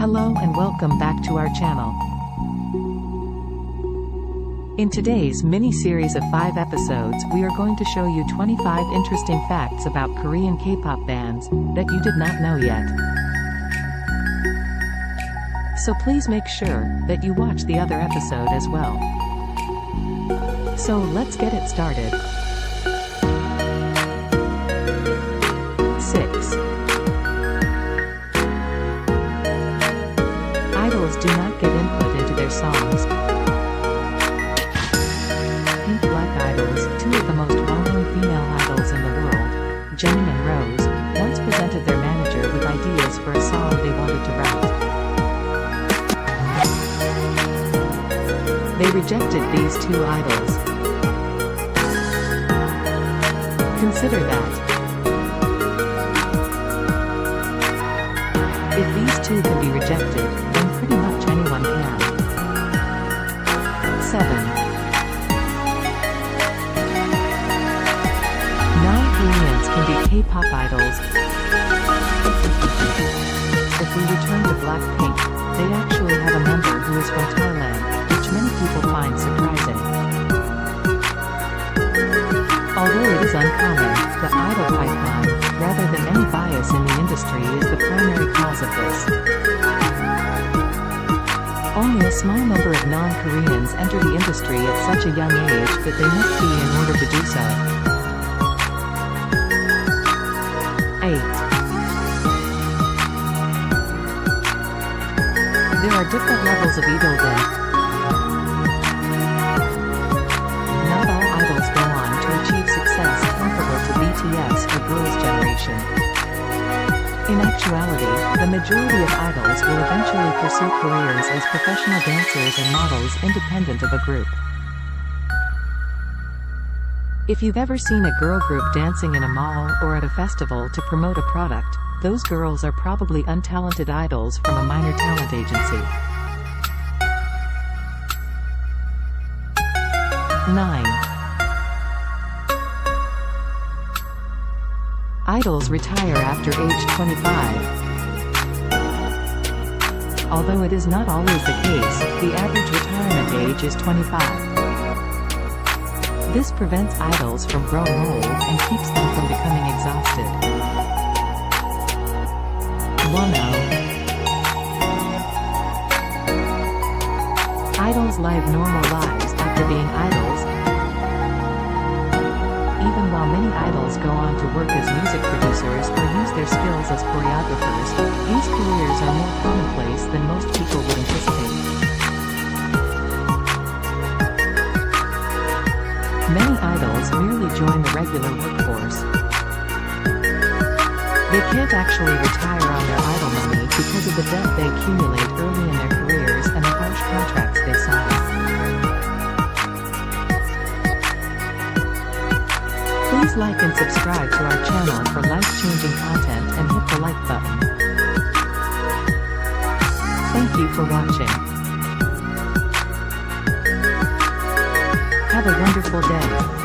Hello and welcome back to our channel. In today's mini-series of 5 episodes, we are going to show you 25 interesting facts about Korean K-pop bands that you did not know yet. So please make sure that you watch the other episode as well. So let's get it started. 6. Idols do not get input into their songs. Pink Black idols, 2 of the most well-known female idols in the world, Jennie and Rose, once presented their manager with ideas for a song they wanted to write. They rejected these 2 idols. Consider that. If these 2 can be rejected, then pretty much anyone can. 7. 9 Koreans can be K-pop idols. If we return to Blackpink, they actually have a member who is from Thailand, which many people find surprising. Although it is uncommon, the idol pipeline, rather than any bias in the industry, is the primary cause of this. Only a small number of non-Koreans enter the industry at such a young age that they must be in order to do so. 8. There are different levels of idoldom. Not all idols go on to achieve success comparable to BTS or Girls' Generation. In actuality, the majority of idols will eventually pursue careers as professional dancers and models independent of a group. If you've ever seen a girl group dancing in a mall or at a festival to promote a product, those girls are probably untalented idols from a minor talent agency. 9. Idols retire after age 25. Although it is not always the case, the average retirement age is 25. This prevents idols from growing old and keeps them from becoming exhausted. 10. Idols live normal lives after being idols. Even while many idols go on to work as music producers or use their skills as choreographers, these careers are more commonplace than most people would anticipate. Many idols merely join the regular workforce. They can't actually retire on their idol money because of the debt they accumulate early in their careers and the harsh contracts they sign. Please like and subscribe to our channel for life-changing content and hit the like button. Thank you for watching. Have a wonderful day.